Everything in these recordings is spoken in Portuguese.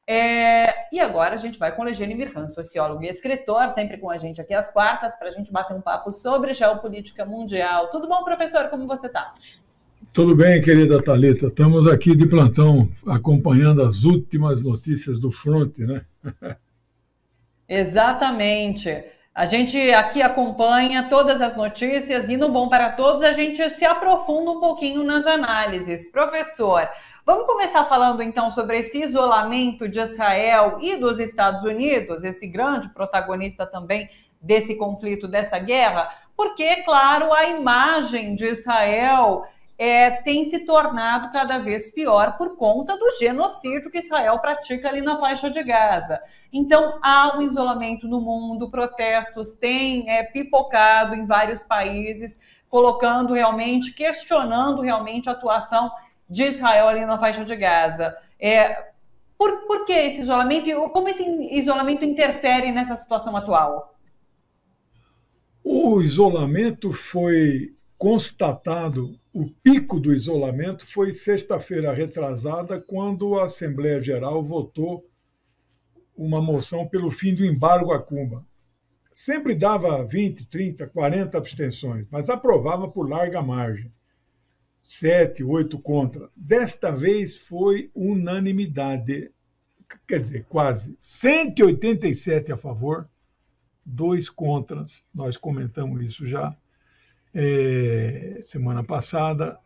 E agora a gente vai com Legiane Mirhan, sociólogo e escritor, sempre com a gente aqui às quartas, para a gente bater um papo sobre geopolítica mundial. Tudo bom, professor? Como você está? Tudo bem, querida Thalita? Estamos aqui de plantão, acompanhando as últimas notícias do fronte, né? Exatamente. A gente aqui acompanha todas as notícias e no Bom para Todos a gente se aprofunda um pouquinho nas análises. Professor, vamos começar falando então sobre esse isolamento de Israel e dos Estados Unidos, esse grande protagonista também desse conflito, dessa guerra, porque, claro, a imagem de Israel tem se tornado cada vez pior por conta do genocídio que Israel pratica ali na faixa de Gaza. Então, há um isolamento no mundo, protestos têm pipocado em vários países, colocando realmente, questionando realmente a atuação de Israel ali na faixa de Gaza. Por que esse isolamento e como esse isolamento interfere nessa situação atual? O isolamento foi constatado, o pico do isolamento foi sexta-feira retrasada, quando a Assembleia Geral votou uma moção pelo fim do embargo a Cuba. Sempre dava 20, 30, 40 abstenções, mas aprovava por larga margem. 7, 8 contra. Desta vez foi unanimidade, quer dizer, quase 187 a favor, 2 contras. Nós comentamos isso já semana passada.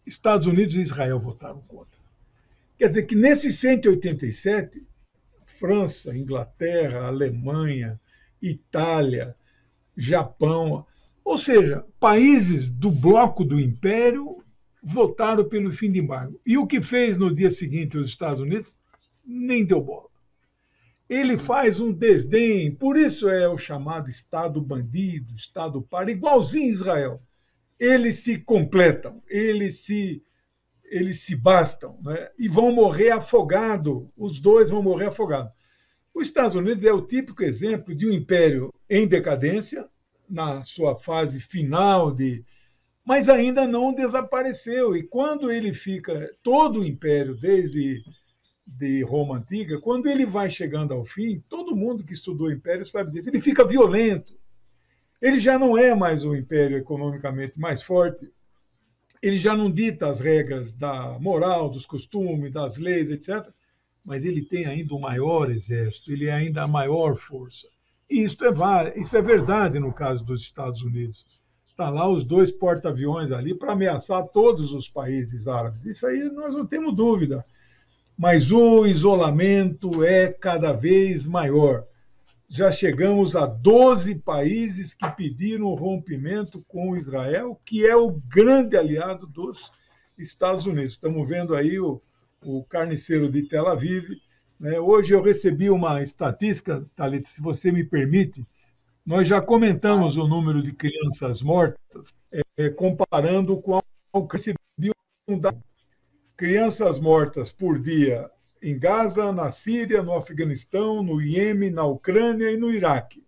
Estados Unidos e Israel votaram contra. Quer dizer que nesses 187, França, Inglaterra, Alemanha, Itália, Japão, ou seja, países do bloco do Império votaram pelo fim do embargo. E o que fez no dia seguinte os Estados Unidos? Nem deu bola. Ele faz um desdém, por isso é o chamado Estado bandido, Estado par, igualzinho Israel. Eles se completam, eles se bastam, né? E vão morrer afogados, os dois vão morrer afogados. Os Estados Unidos é o típico exemplo de um império em decadência, na sua fase final mas ainda não desapareceu. E quando ele fica, todo o império, desde de Roma Antiga, quando ele vai chegando ao fim, todo mundo que estudou o Império sabe disso, ele fica violento. Ele já não é mais o Império economicamente mais forte, ele já não dita as regras da moral, dos costumes, das leis, etc., mas ele tem ainda o maior exército, ele é ainda a maior força. E isso é verdade no caso dos Estados Unidos. Estão lá os 2 porta-aviões ali para ameaçar todos os países árabes. Isso aí nós não temos dúvida. Mas o isolamento é cada vez maior. Já chegamos a 12 países que pediram o rompimento com Israel, que é o grande aliado dos Estados Unidos. Estamos vendo aí o carniceiro de Tel Aviv, né? Hoje eu recebi uma estatística, Thalita, se você me permite, nós já comentamos o número de crianças mortas, comparando com o que recebi um dado. Crianças mortas por dia em Gaza, na Síria, no Afeganistão, no Iêmen, na Ucrânia e no Iraque.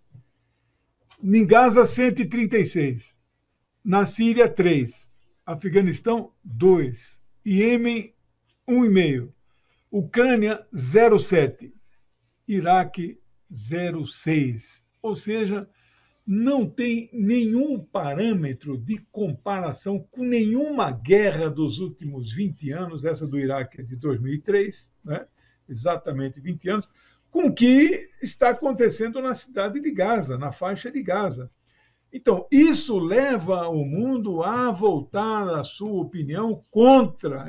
Em Gaza, 136. Na Síria, 3. Afeganistão, 2. Iêmen, 1,5. Ucrânia, 0,7. Iraque, 0,6. Ou seja, não tem nenhum parâmetro de comparação com nenhuma guerra dos últimos 20 anos, essa do Iraque é de 2003, né? Exatamente 20 anos, com o que está acontecendo na cidade de Gaza, na faixa de Gaza. Então, isso leva o mundo a voltar a sua opinião contra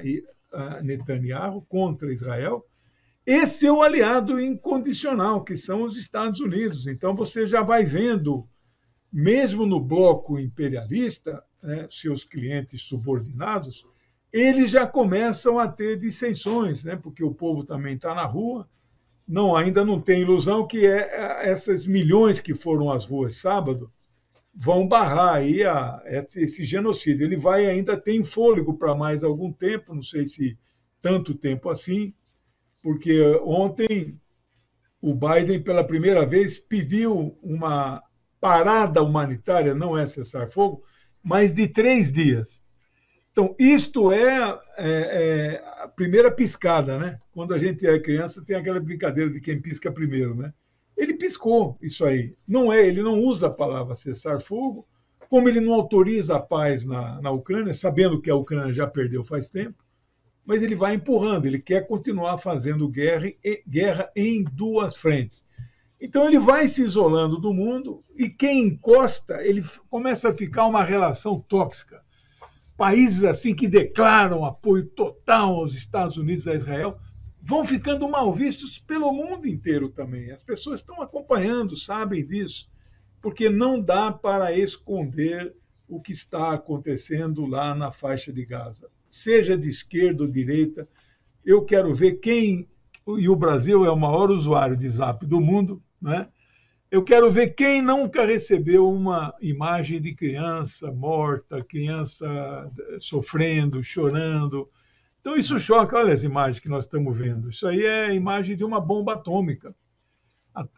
Netanyahu, contra Israel, e seu aliado incondicional, que são os Estados Unidos. Então, você já vai vendo, mesmo no bloco imperialista, né, seus clientes subordinados, eles já começam a ter dissensões, né, porque o povo também está na rua, ainda não tem ilusão que essas milhões que foram às ruas sábado vão barrar aí esse genocídio. Ele vai ainda ter fôlego para mais algum tempo, não sei se tanto tempo assim, porque ontem o Biden, pela primeira vez, pediu uma parada humanitária, não é cessar-fogo, mas de 3 dias. Então, isto é a primeira piscada, né? Quando a gente é criança, tem aquela brincadeira de quem pisca primeiro, né? Ele piscou isso aí. Ele não usa a palavra cessar fogo, como ele não autoriza a paz na Ucrânia, sabendo que a Ucrânia já perdeu faz tempo, mas ele vai empurrando, ele quer continuar fazendo guerra em duas frentes. Então ele vai se isolando do mundo e quem encosta, ele começa a ficar uma relação tóxica. Países assim que declaram apoio total aos Estados Unidos e a Israel vão ficando mal vistos pelo mundo inteiro também. As pessoas estão acompanhando, sabem disso, porque não dá para esconder o que está acontecendo lá na faixa de Gaza. Seja de esquerda ou direita, eu quero ver quem, e o Brasil é o maior usuário de Zap do mundo, né? Eu quero ver quem nunca recebeu uma imagem de criança morta, criança sofrendo, chorando. Então, isso choca. Olha as imagens que nós estamos vendo. Isso aí é a imagem de uma bomba atômica.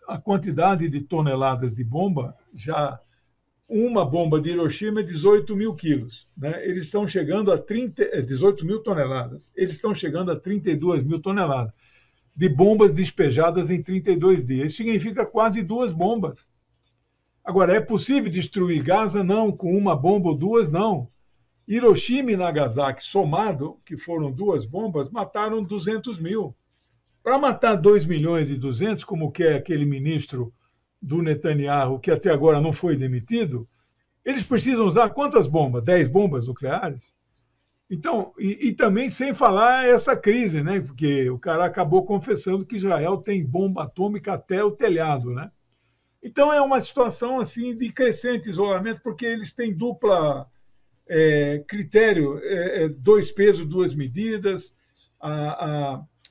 A quantidade de toneladas de bomba, já uma bomba de Hiroshima é 18 mil quilos. Né? Eles estão chegando a 18 mil toneladas. Eles estão chegando a 32 mil toneladas de bombas despejadas em 32 dias. Isso significa quase 2 bombas. Agora, é possível destruir Gaza? Não. Com uma bomba ou 2, não. Hiroshima e Nagasaki, somado, que foram 2 bombas, mataram 200 mil. Para matar 2 milhões e 200, como quer aquele ministro do Netanyahu, que até agora não foi demitido, eles precisam usar quantas bombas? 10 bombas nucleares? Então, e também sem falar essa crise, né? Porque o cara acabou confessando que Israel tem bomba atômica até o telhado, né? Então é uma situação assim de crescente isolamento, porque eles têm dupla critério, 2 pesos, 2 medidas.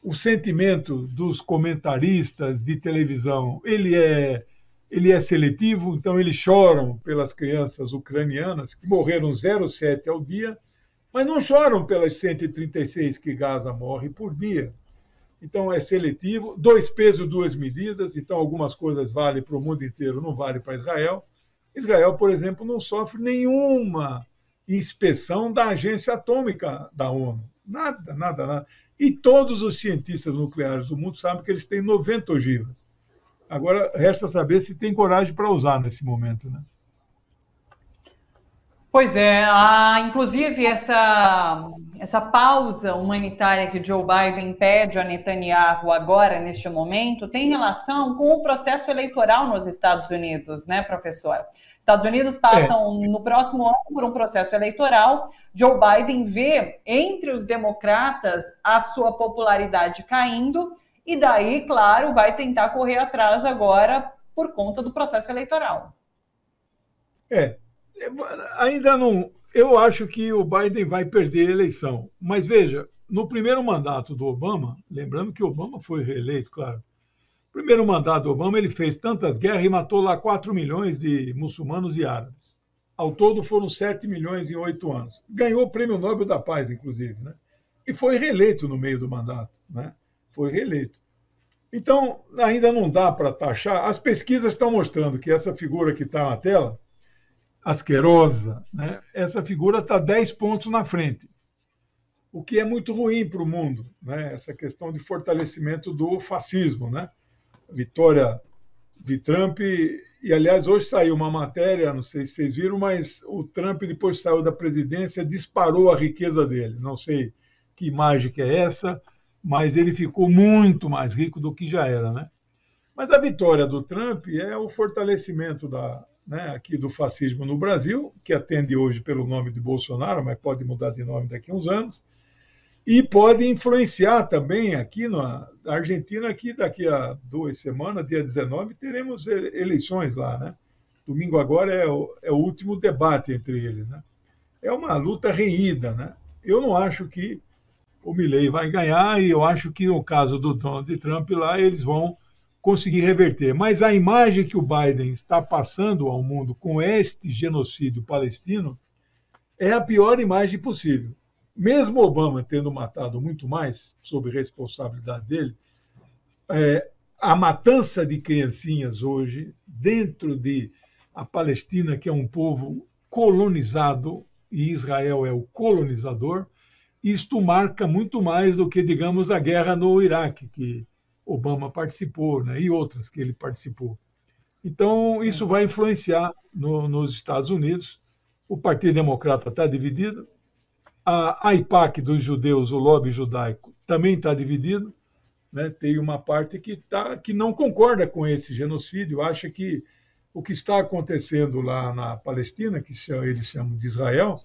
O sentimento dos comentaristas de televisão, ele é seletivo, então eles choram pelas crianças ucranianas que morreram 0,7 ao dia, mas não choram pelas 136 que Gaza morre por dia. Então, é seletivo, 2 pesos, 2 medidas, então algumas coisas valem para o mundo inteiro, não vale para Israel. Israel, por exemplo, não sofre nenhuma inspeção da agência atômica da ONU. Nada, nada, nada. E todos os cientistas nucleares do mundo sabem que eles têm 90 ogivas. Agora, resta saber se tem coragem para usar nesse momento, né? Pois é, inclusive essa pausa humanitária que Joe Biden pede a Netanyahu agora, neste momento, tem relação com o processo eleitoral nos Estados Unidos, né, professor? Estados Unidos passam no próximo ano por um processo eleitoral. Joe Biden vê entre os democratas a sua popularidade caindo e daí, claro, vai tentar correr atrás agora por conta do processo eleitoral. Ainda não. Eu acho que o Biden vai perder a eleição. Mas veja, no primeiro mandato do Obama, lembrando que Obama foi reeleito, claro. No primeiro mandato do Obama, ele fez tantas guerras e matou lá 4 milhões de muçulmanos e árabes. Ao todo foram 7 milhões em 8 anos. Ganhou o Prêmio Nobel da Paz, inclusive, né? E foi reeleito no meio do mandato, né? Foi reeleito. Então, ainda não dá para taxar. As pesquisas estão mostrando que essa figura que está na tela, asquerosa, né? Essa figura está 10 pontos na frente, o que é muito ruim para o mundo, né? Essa questão de fortalecimento do fascismo, né? Vitória de Trump, e aliás, hoje saiu uma matéria, não sei se vocês viram, mas o Trump, depois que saiu da presidência, disparou a riqueza dele. Não sei que imagem que é essa, mas ele ficou muito mais rico do que já era, né? Mas a vitória do Trump é o fortalecimento aqui do fascismo no Brasil, que atende hoje pelo nome de Bolsonaro, mas pode mudar de nome daqui a uns anos, e pode influenciar também aqui na Argentina, que daqui a 2 semanas, dia 19, teremos eleições lá, né? Domingo agora é o último debate entre eles, né? É uma luta renhida, né? Eu não acho que o Milei vai ganhar, e eu acho que no caso do Donald Trump lá, eles vão conseguir reverter. Mas a imagem que o Biden está passando ao mundo com este genocídio palestino é a pior imagem possível. Mesmo Obama tendo matado muito mais, sob responsabilidade dele, a matança de criancinhas hoje, dentro de a Palestina, que é um povo colonizado, e Israel é o colonizador, isto marca muito mais do que, digamos, a guerra no Iraque, que Obama participou, né, e outras que ele participou. Então, isso Sim. vai influenciar nos Estados Unidos. O Partido Democrata está dividido, a AIPAC dos judeus, o lobby judaico, também está dividido. Né? Tem uma parte que não concorda com esse genocídio, acha que o que está acontecendo lá na Palestina, que eles chamam de Israel,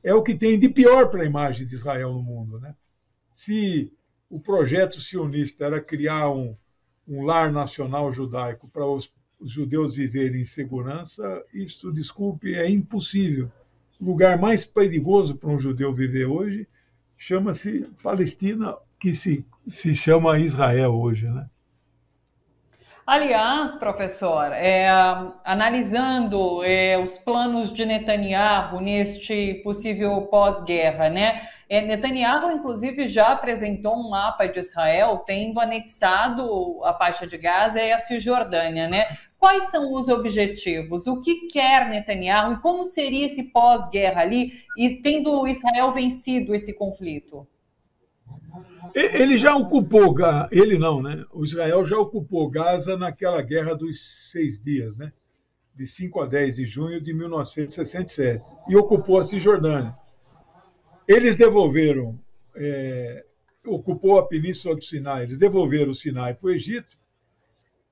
é o que tem de pior para a imagem de Israel no mundo. Né? Se o projeto sionista era criar um lar nacional judaico para os judeus viverem em segurança, isso, desculpe, é impossível. O lugar mais perigoso para um judeu viver hoje chama-se Palestina, que se chama Israel hoje, né? Aliás, professor, analisando os planos de Netanyahu neste possível pós-guerra, né? Netanyahu, inclusive, já apresentou um mapa de Israel, tendo anexado a faixa de Gaza e a Cisjordânia, né? Quais são os objetivos? O que quer Netanyahu e como seria esse pós-guerra ali, e tendo Israel vencido esse conflito? Ele já ocupou, ele não, né? O Israel já ocupou Gaza naquela guerra dos 6 dias, né? De 5 a 10 de junho de 1967, e ocupou a Cisjordânia. Eles devolveram, ocupou a Península do Sinai, eles devolveram o Sinai para o Egito,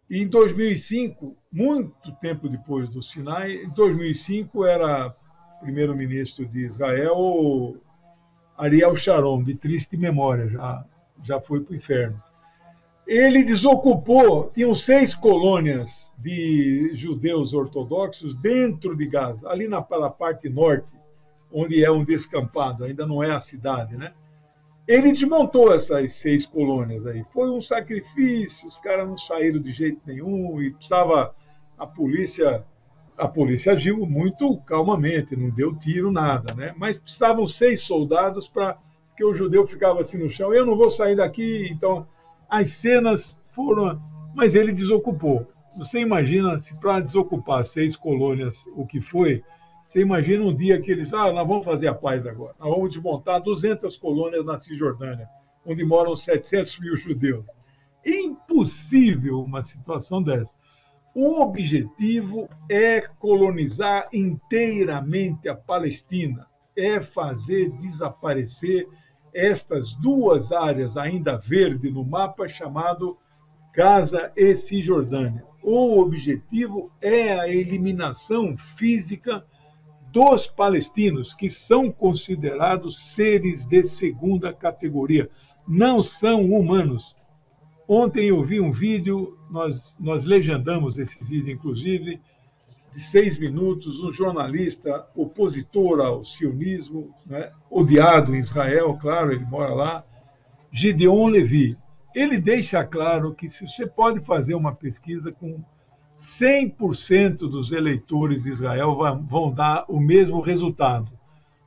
e em 2005, muito tempo depois do Sinai, em 2005 era primeiro-ministro de Israel Ariel Sharon, de triste memória, já foi para o inferno. Ele desocupou, tinham 6 colônias de judeus ortodoxos dentro de Gaza, ali naquela parte norte, onde é um descampado, ainda não é a cidade, né? Ele desmontou essas 6 colônias aí. Foi um sacrifício, os caras não saíram de jeito nenhum e precisava a polícia agiu muito calmamente, não deu tiro, nada, né? Mas precisavam 6 soldados para que o judeu ficava assim no chão. Eu não vou sair daqui. Então, as cenas foram... Mas ele desocupou. Você imagina, se para desocupar 6 colônias, o que foi, você imagina um dia que eles... nós vamos fazer a paz agora. Nós vamos desmontar 200 colônias na Cisjordânia, onde moram 700 mil judeus. Impossível uma situação dessa. O objetivo é colonizar inteiramente a Palestina, é fazer desaparecer estas 2 áreas ainda verdes no mapa, chamado Gaza e Cisjordânia. O objetivo é a eliminação física dos palestinos, que são considerados seres de segunda categoria, não são humanos. Ontem eu vi um vídeo, nós legendamos esse vídeo, inclusive, de 6 minutos, um jornalista opositor ao sionismo, né, odiado em Israel, claro, ele mora lá, Gideon Levy. Ele deixa claro que se você pode fazer uma pesquisa com 100% dos eleitores de Israel vão dar o mesmo resultado.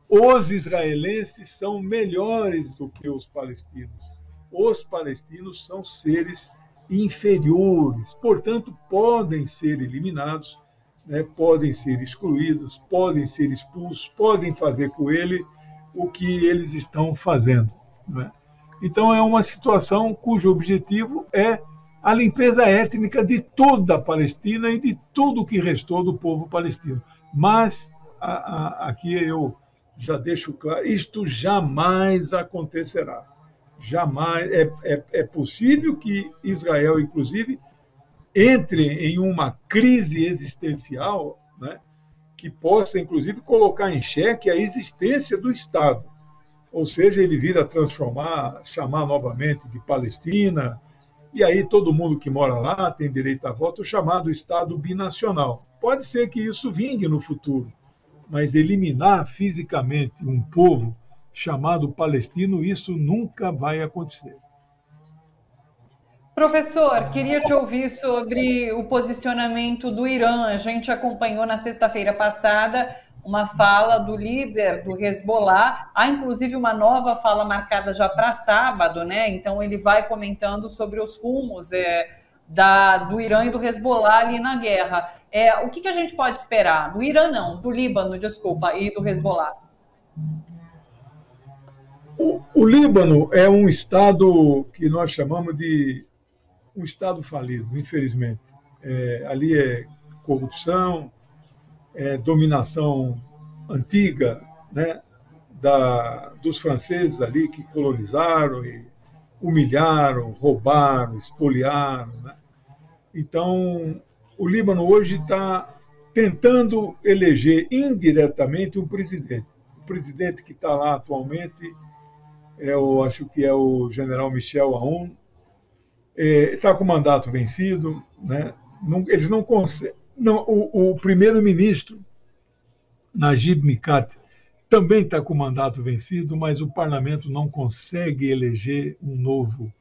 Os israelenses são melhores do que os palestinos. Os palestinos são seres inferiores, portanto, podem ser eliminados, né, podem ser excluídos, podem ser expulsos, podem fazer com ele o que eles estão fazendo. Né? Então, é uma situação cujo objetivo é a limpeza étnica de toda a Palestina e de tudo o que restou do povo palestino. Mas, aqui eu já deixo claro, isto jamais acontecerá. Jamais. É possível que Israel, inclusive, entre em uma crise existencial, né, que possa, inclusive, colocar em xeque a existência do Estado. Ou seja, ele vir a chamar novamente de Palestina, e aí todo mundo que mora lá tem direito a voto, o chamado Estado binacional. Pode ser que isso vingue no futuro, mas eliminar fisicamente um povo chamado palestino, isso nunca vai acontecer. Professor, queria te ouvir sobre o posicionamento do Irã. A gente acompanhou na sexta-feira passada uma fala do líder do Hezbollah. Há, inclusive, uma nova fala marcada já para sábado, né? Então, ele vai comentando sobre os rumos do Irã e do Hezbollah ali na guerra. O que a gente pode esperar? Do Irã, não, do Líbano, desculpa, e do Hezbollah. O Líbano é um estado que nós chamamos de um estado falido, infelizmente. Ali é corrupção, dominação antiga, né, dos franceses ali que colonizaram e humilharam, roubaram, espoliaram, né? Então, o Líbano hoje está tentando eleger indiretamente um presidente. O presidente que está lá atualmente, eu acho que é o general Michel Aoun, está com o mandato vencido, né? Eles não conseguem. O primeiro-ministro, Najib Mikati, também está com o mandato vencido, mas o parlamento não consegue eleger um novo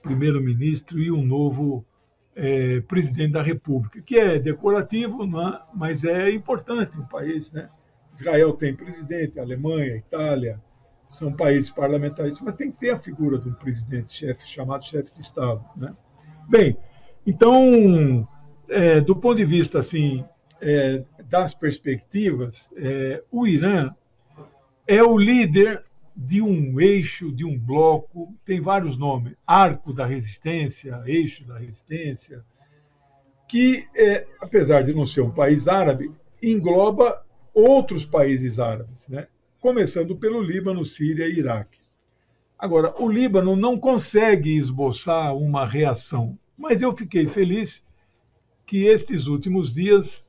primeiro-ministro e um novo presidente da República, que é decorativo, né? Mas é importante o país, né? Israel tem presidente, a Alemanha, a Itália, são países parlamentaristas, mas tem que ter a figura de um presidente-chefe, chamado chefe de Estado, né? Bem, então, do ponto de vista assim, das perspectivas, o Irã é o líder de um eixo, de um bloco, tem vários nomes, Arco da Resistência, Eixo da Resistência, que, apesar de não ser um país árabe, engloba outros países árabes, né? Começando pelo Líbano, Síria e Iraque. Agora, o Líbano não consegue esboçar uma reação, mas eu fiquei feliz que estes últimos dias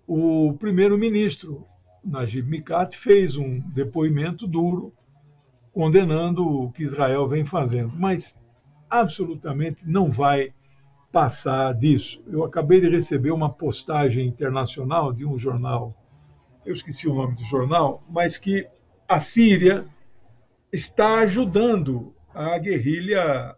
o primeiro-ministro, Najib Mikati, fez um depoimento duro condenando o que Israel vem fazendo, mas absolutamente não vai passar disso. Eu acabei de receber uma postagem internacional de um jornal, eu esqueci o nome do jornal, mas que a Síria está ajudando a guerrilha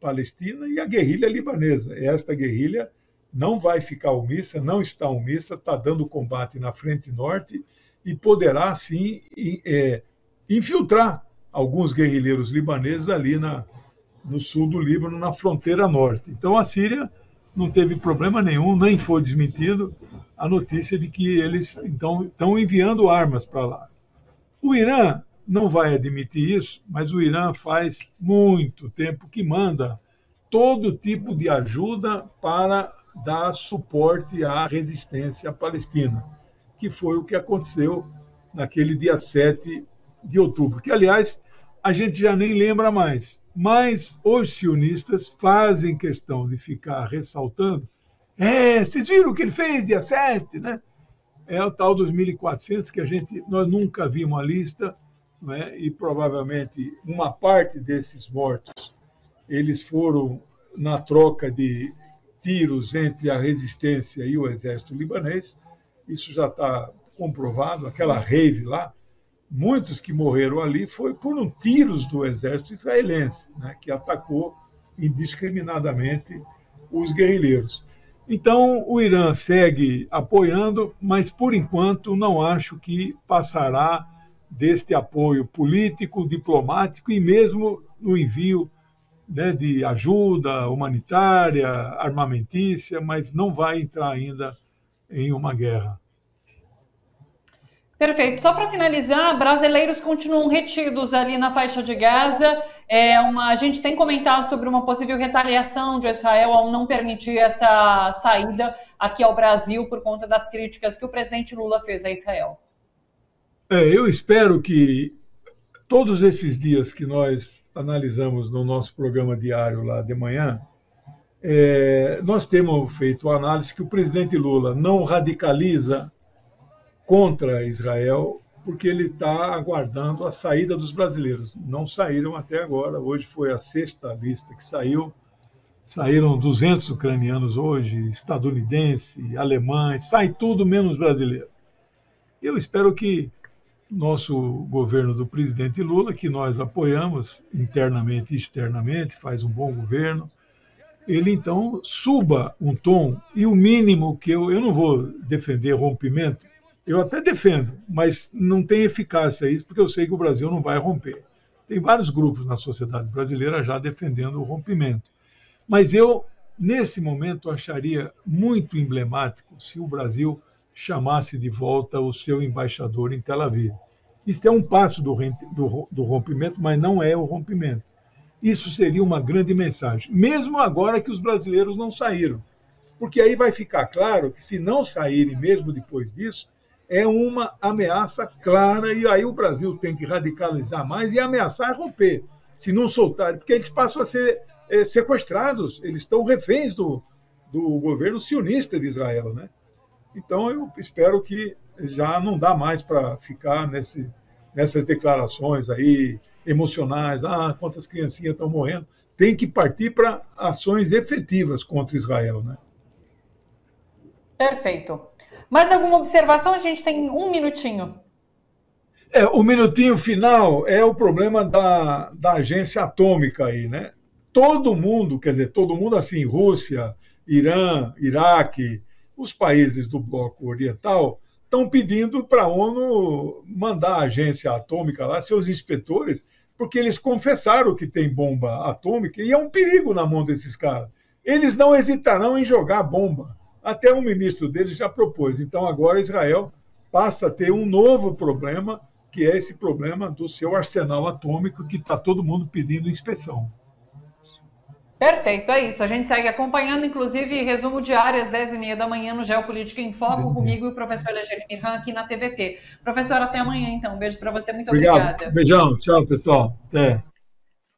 palestina e a guerrilha libanesa. Esta guerrilha não vai ficar omissa, não está omissa, está dando combate na frente norte e poderá, sim, infiltrar alguns guerrilheiros libaneses ali no sul do Líbano, na fronteira norte. Então, a Síria não teve problema nenhum, nem foi desmentido a notícia de que eles estão enviando armas para lá. O Irã não vai admitir isso, mas o Irã faz muito tempo que manda todo tipo de ajuda para dar suporte à resistência palestina, que foi o que aconteceu naquele dia 7 de outubro, que, aliás, a gente já nem lembra mais. Mas os sionistas fazem questão de ficar ressaltando. Vocês viram o que ele fez dia 7, né? É o tal dos 1.400 que nós nunca vimos a lista, né? E provavelmente uma parte desses mortos eles foram na troca de tiros entre a resistência e o exército libanês. Isso já está comprovado, aquela rave lá, muitos que morreram ali foram tiros do exército israelense, né, que atacou indiscriminadamente os guerrilheiros. Então, o Irã segue apoiando, mas, por enquanto, não acho que passará deste apoio político, diplomático e mesmo no envio, né, de ajuda humanitária, armamentícia, mas não vai entrar ainda em uma guerra. Perfeito. Só para finalizar, brasileiros continuam retidos ali na faixa de Gaza. A gente tem comentado sobre uma possível retaliação de Israel ao não permitir essa saída aqui ao Brasil por conta das críticas que o presidente Lula fez a Israel. Eu espero que todos esses dias que nós analisamos no nosso programa diário lá de manhã, nós temos feito a análise que o presidente Lula não radicaliza contra Israel, porque ele está aguardando a saída dos brasileiros. Não saíram até agora. Hoje foi a 6ª lista que saiu. Saíram 200 ucranianos hoje, estadunidenses, alemães, sai tudo menos brasileiro. Eu espero que nosso governo do presidente Lula, que nós apoiamos internamente e externamente, faz um bom governo, ele então suba um tom, e o mínimo que eu não vou defender rompimento, eu até defendo, mas não tem eficácia isso, porque eu sei que o Brasil não vai romper. Tem vários grupos na sociedade brasileira já defendendo o rompimento. Mas eu, nesse momento, acharia muito emblemático se o Brasil chamasse de volta o seu embaixador em Tel Aviv. Isso é um passo do rompimento, mas não é o rompimento. Isso seria uma grande mensagem, mesmo agora que os brasileiros não saíram. Porque aí vai ficar claro que, se não saírem mesmo depois disso, é uma ameaça clara, e aí o Brasil tem que radicalizar mais e ameaçar romper, se não soltarem, porque eles passam a ser sequestrados, eles estão reféns do governo sionista de Israel, né? Então, eu espero que já não dá mais para ficar nessas declarações aí emocionais, quantas criancinhas estão morrendo. Tem que partir para ações efetivas contra Israel, né? Perfeito. Mais alguma observação? A gente tem um minutinho. O minutinho final é o problema da agência atômica aí, né? Todo mundo, quer dizer, todo mundo assim, Rússia, Irã, Iraque, os países do bloco oriental, estão pedindo para a ONU mandar a agência atômica lá, seus inspetores, porque eles confessaram que tem bomba atômica e é um perigo na mão desses caras. Eles não hesitarão em jogar bomba. Até um ministro deles já propôs. Então, agora Israel passa a ter um novo problema, que é esse problema do seu arsenal atômico, que está todo mundo pedindo inspeção. Perfeito, é isso. A gente segue acompanhando, inclusive, resumo diário às 10h30 da manhã no Geopolítica em Foco, comigo e o professor Elegene Mirhan aqui na TVT. Professor, até amanhã, então. Um beijo para você, muito obrigada. Beijão, tchau, pessoal. Até.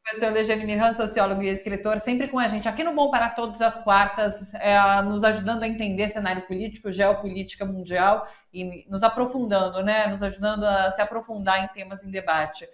Professor Elegene Mirhan, sociólogo e escritor, sempre com a gente aqui no Bom para Todos às quartas, nos ajudando a entender cenário político, geopolítica mundial e nos aprofundando, né? Nos ajudando a se aprofundar em temas em debate.